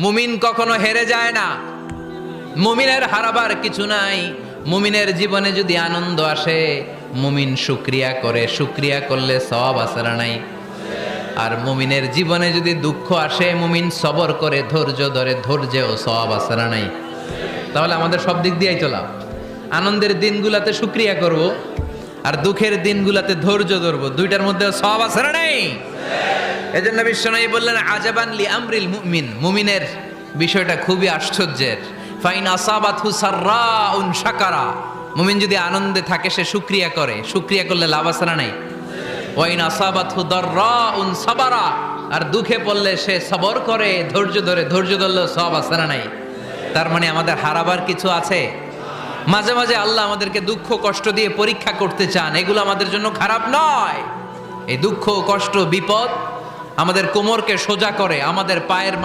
মুমিন কখনো হেরে যায় না। মুমিনের হারাবার কিছু নাই। মুমিনের জীবনে যদি আনন্দ আসে, মুমিন শুকরিয়া করে, শুকরিয়া করলে সওয়াব আছে না নাই? আর মুমিনের জীবনে যদি দুঃখ আসে, মুমিন সবর করে, ধৈর্য ধরে, ধৈর্যেও সওয়াব আছে না নাই? তাহলে আমাদের সব দিক দিয়েই তো লাভ। আনন্দের দিনগুলাতে শুকরিয়া করব, আর দুঃখের দিনগুলাতে ধৈর্য ধরবো, দুইটার মধ্যে সওয়াব আছে না নাই? এজন্য বিশ্বনবী বললেন, আজাবান লি আমরিল মুমিন, মুমিনের বিষয়টা খুবই আশ্চর্যের। ফাইন আসাবাতহু সাররাউন শাকারা, মুমিন যদি আনন্দে থাকে সে শুকরিয়া করে, শুকরিয়া করলে লাভ আছে না নাই? ওয়াইন আসাবাতহু দাররাউন সাবারা, আর দুঃখে পড়লে সে সবর করে, ধৈর্য ধরে, ধৈর্য ধরলে সওয়াব আছে না নাই? তার মানে আমাদের হারাবার কিছু আছে। মাঝে মাঝে আল্লাহ আমাদেরকে দুঃখ কষ্ট দিয়ে পরীক্ষা করতে চান, এগুলো আমাদের জন্য খারাপ নয়। এই দুঃখ কষ্ট বিপদ আমাদের কোমরকে সোজা করে, আমাদের পায়ের